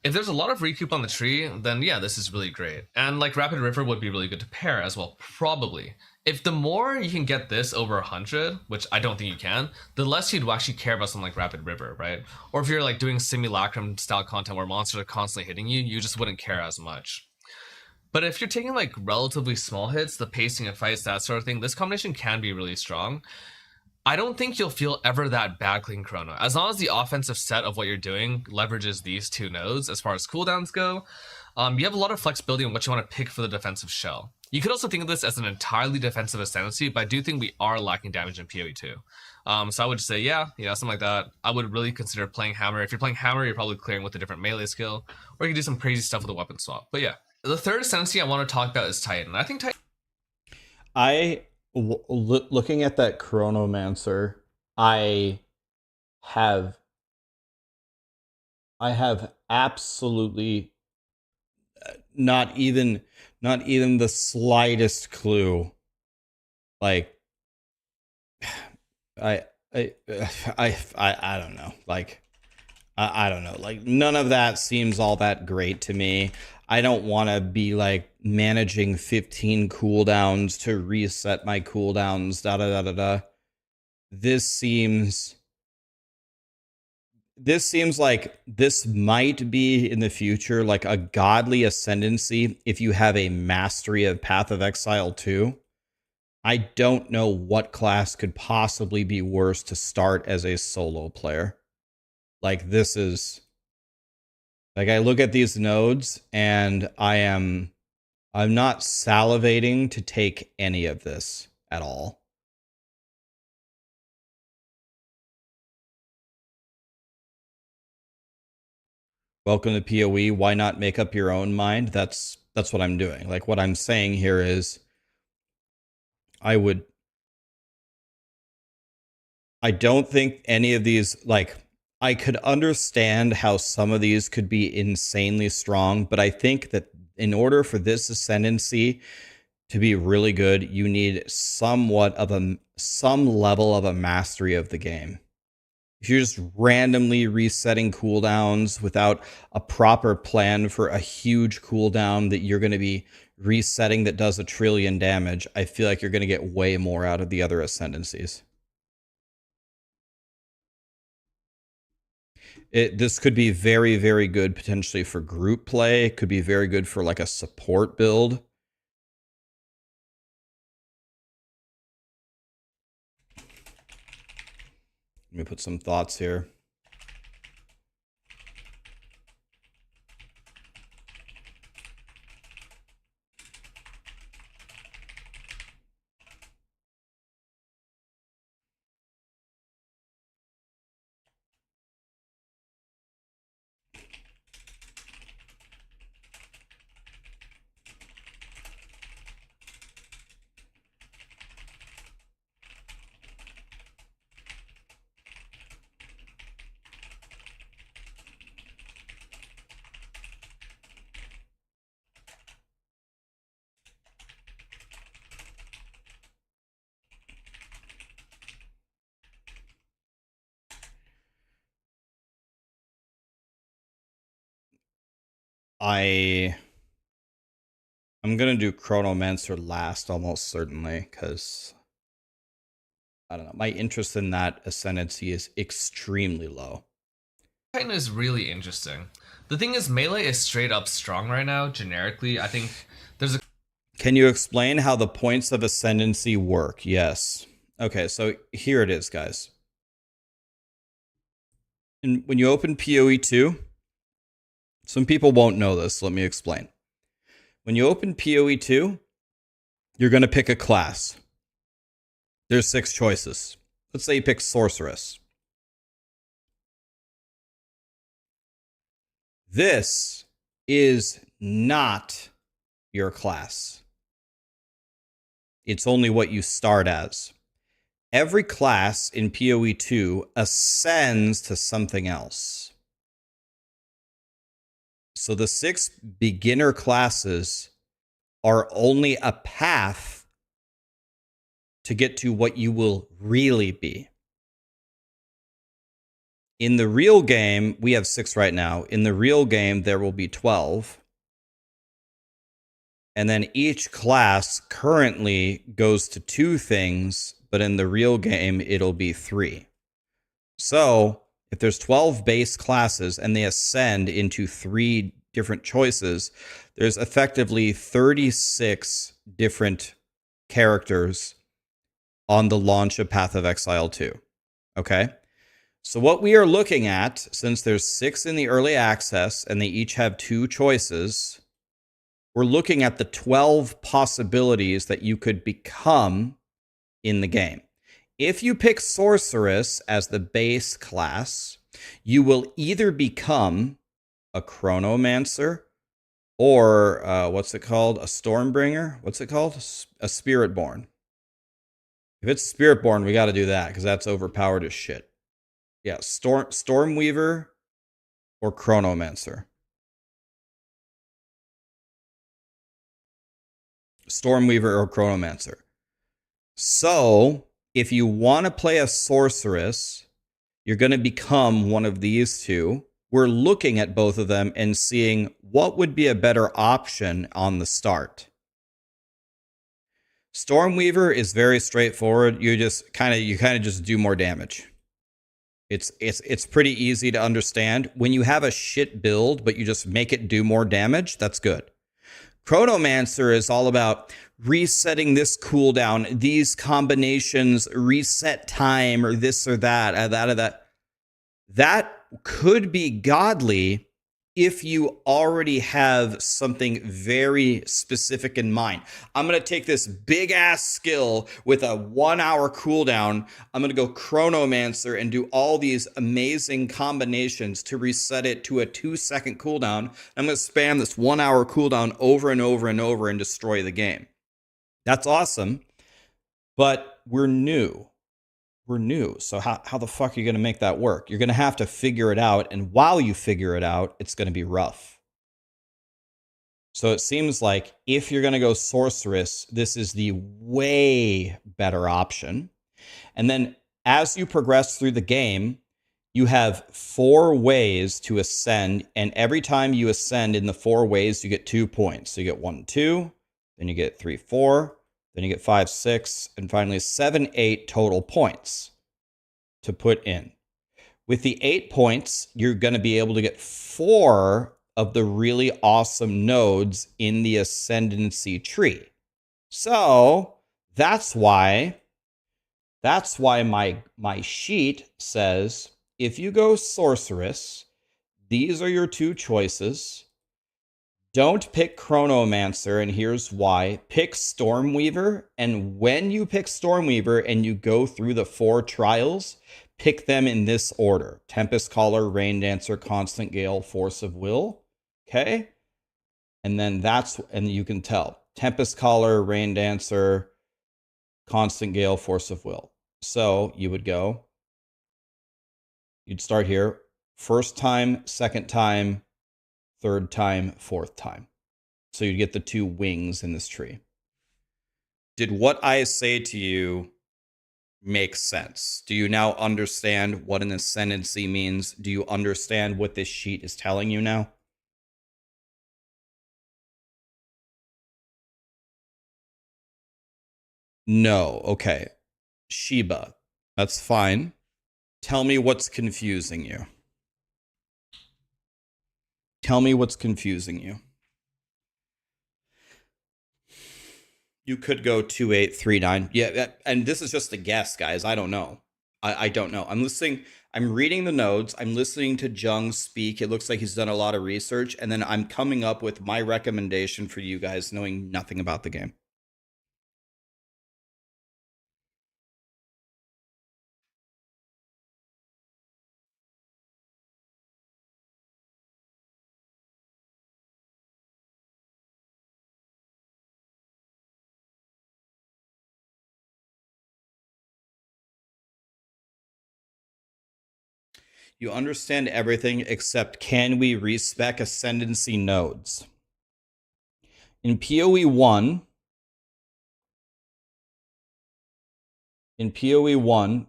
If there's a lot of recoup on the tree, then yeah, this is really great. And like Rapid River would be really good to pair as well, probably. If the more you can get this over 100, which I don't think you can, the less you'd actually care about something like Rapid River, right? Or if you're like doing simulacrum style content where monsters are constantly hitting you, you just wouldn't care as much. But if you're taking like relatively small hits, the pacing of fights, that sort of thing, this combination can be really strong. I don't think you'll feel ever that bad clean chrono. As long as the offensive set of what you're doing leverages these two nodes as far as cooldowns go, you have a lot of flexibility in what you want to pick for the defensive shell. You could also think of this as an entirely defensive ascendancy, but I do think we are lacking damage in POE2. So I would just say, yeah, something like that. I would really consider playing Hammer. If you're playing Hammer, you're probably clearing with a different melee skill, or you can do some crazy stuff with a weapon swap. But yeah, the third ascendancy I want to talk about is Titan. I think Titan. Looking at that Chronomancer, I have absolutely not even the slightest clue. Like, I don't know. Like, I don't know. Like, none of that seems all that great to me. I don't want to be like managing 15 cooldowns to reset my cooldowns. Da da da da da. This seems like this might be in the future like a godly ascendancy if you have a mastery of Path of Exile 2. I don't know what class could possibly be worse to start as a solo player. Like, this is like, I look at these nodes and I'm not salivating to take any of this at all. Welcome to POE. Why not make up your own mind? That's what I'm doing. Like, what I'm saying here is I don't think any of these, like, I could understand how some of these could be insanely strong, but I think that in order for this ascendancy to be really good, you need some level of a mastery of the game. If you're just randomly resetting cooldowns without a proper plan for a huge cooldown that you're going to be resetting that does 1 trillion damage, I feel like you're going to get way more out of the other ascendancies. This could be very, very good potentially for group play. It could be very good for like a support build. Let me put some thoughts here. I'm gonna do Chronomancer last, almost certainly, because I don't know. My interest in that ascendancy is extremely low. Titan is really interesting. The thing is, melee is straight up strong right now. Generically, I think there's a. Can you explain how the points of ascendancy work? Yes. Okay, so here it is, guys. And when you open POE2, some people won't know this. Let me explain. When you open POE2, you're going to pick a class. There's 6 choices. Let's say you pick Sorceress. This is not your class. It's only what you start as. Every class in POE2 ascends to something else. So the 6 beginner classes are only a path to get to what you will really be. In the real game, we have 6 right now. In the real game, there will be 12. And then each class currently goes to 2 things, but in the real game, it'll be 3. So if there's 12 base classes and they ascend into 3 different choices, there's effectively 36 different characters on the launch of Path of Exile 2. Okay? So what we are looking at, since there's 6 in the early access and they each have 2 choices, we're looking at the 12 possibilities that you could become in the game. if you pick Sorceress as the base class, you will either become a Chronomancer or what's it called? A Stormbringer? What's it called? A Spiritborn. If it's Spiritborn, we got to do that because that's overpowered as shit. Yeah, Stormweaver or Chronomancer. Stormweaver or Chronomancer. So, if you want to play a Sorceress, you're going to become one of these two. We're looking at both of them and seeing what would be a better option on the start. Stormweaver is very straightforward. You kind of just do more damage. It's pretty easy to understand. When you have a shit build, but you just make it do more damage, that's good. Chronomancer is all about resetting this cooldown, these combinations, reset time, or this or that, that or that. That could be godly if you already have something very specific in mind. I'm going to take this big ass skill with a 1 hour cooldown. I'm going to go Chronomancer and do all these amazing combinations to reset it to a 2-second cooldown. I'm going to spam this 1 hour cooldown over and over and over and destroy the game. That's awesome, but we're new. We're new. So how the fuck are you going to make that work? You're going to have to figure it out. And while you figure it out, it's going to be rough. So it seems like if you're going to go Sorceress, this is the way better option. And then as you progress through the game, you have 4 ways to ascend. And every time you ascend in the 4 ways, you get 2 points. So you get 1, 2, then you get 3, 4. Then you get 5, 6, and finally 7, 8 total points to put in. With the 8 points, you're going to be able to get 4 of the really awesome nodes in the ascendancy tree. So that's why my sheet says, if you go Sorceress, these are your 2 choices. Don't pick Chronomancer, and here's why. Pick Stormweaver, and when you pick Stormweaver and you go through the 4 trials, pick them in this order. Tempest Caller, Rain Dancer, Constant Gale, Force of Will. Okay? And then and you can tell. Tempest Caller, Rain Dancer, Constant Gale, Force of Will. So you would go, you'd start here. First time, second time, third time, fourth time. So you get the 2 wings in this tree. Did what I say to you make sense? Do you now understand what an ascendancy means? Do you understand what this sheet is telling you now? No. Okay. Sheba. That's fine. Tell me what's confusing you. Tell me what's confusing you. You could go 2, 8, 3, 9. Yeah, and this is just a guess, guys. I don't know. I don't know. I'm listening. I'm reading the notes. I'm listening to Jung speak. It looks like he's done a lot of research. And then I'm coming up with my recommendation for you guys, knowing nothing about the game. You understand everything except can we respec ascendancy nodes? In POE1,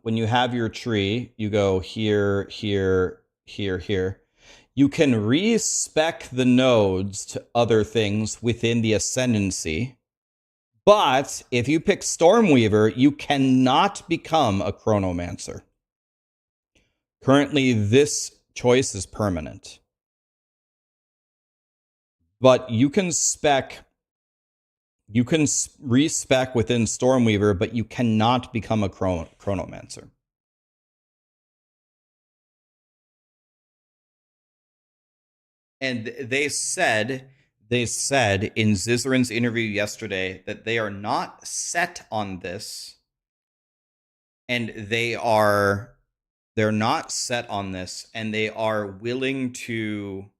when you have your tree, you go here, here, here, here. You can respec the nodes to other things within the ascendancy. But if you pick Stormweaver, you cannot become a Chronomancer. Currently, this choice is permanent. But you can respec within Stormweaver, but you cannot become a Chronomancer. And they said in Zizarin's interview yesterday that they are not set on this and they're not set on this, and they're willing to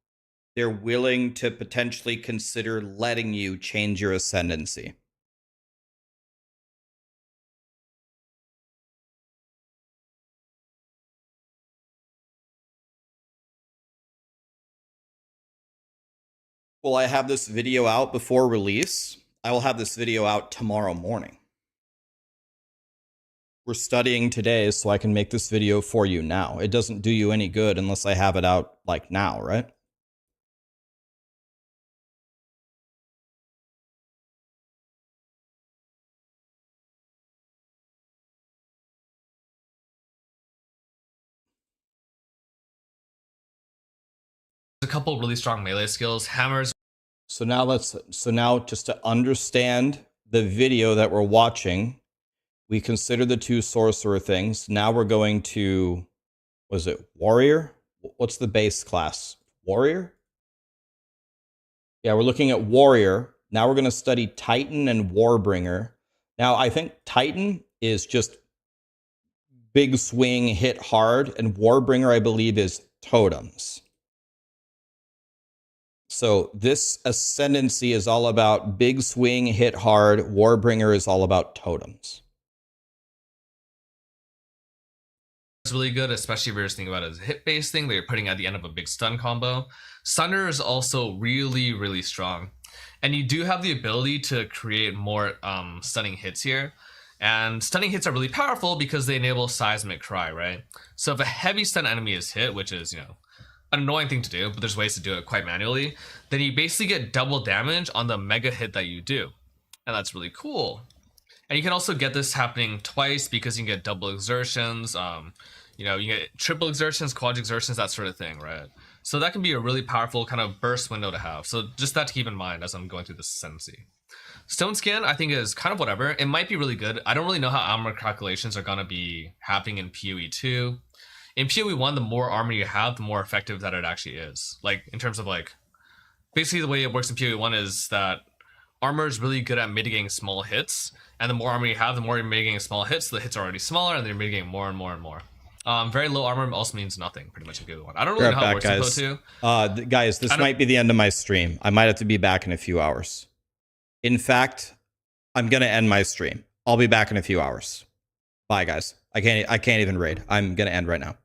potentially consider letting you change your ascendancy. Will I have this video out before release? I will have this video out tomorrow morning. We're studying today, so I can make this video for you now. It doesn't do you any good unless I have it out like now, right? A couple really strong melee skills. Hammers. So now just to understand the video that we're watching, we consider the two sorcerer things. Now we're going to, was it warrior? What's the base class? Warrior? Yeah, we're looking at warrior. Now we're going to study Titan and Warbringer. Now I think Titan is just big swing, hit hard, and Warbringer I believe is totems. So this ascendancy is all about big swing, hit hard. Warbringer is all about totems. It's really good, especially if you're just thinking about it as a hit-based thing that you're putting at the end of a big stun combo. Sunder is also really, really strong. And you do have the ability to create more stunning hits here. And stunning hits are really powerful because they enable seismic cry, right? So if a heavy stun enemy is hit, which is, you know, an annoying thing to do, but there's ways to do it quite manually, then you basically get double damage on the mega hit that you do. And that's really cool. And you can also get this happening twice because you can get double exertions, you know, you get triple exertions, quad exertions, that sort of thing, right? So that can be a really powerful kind of burst window to have. So just that to keep in mind as I'm going through this ascendancy. Stone Skin, I think, is kind of whatever. It might be really good. I don't really know how armor calculations are going to be happening in POE2. In POE1, the more armor you have, the more effective that it actually is. Like, in terms of, like, basically the way it works in POE1 is that armor is really good at mitigating small hits, and the more armor you have, the more you're mitigating small hits. The hits are already smaller, and then you're mitigating more and more and more. Very low armor also means nothing, pretty much, in POE1. I don't really know how it works in POE2. Guys, this might be the end of my stream. I might have to be back in a few hours. In fact, I'm going to end my stream. I'll be back in a few hours. Bye, guys. I can't even raid. I'm going to end right now.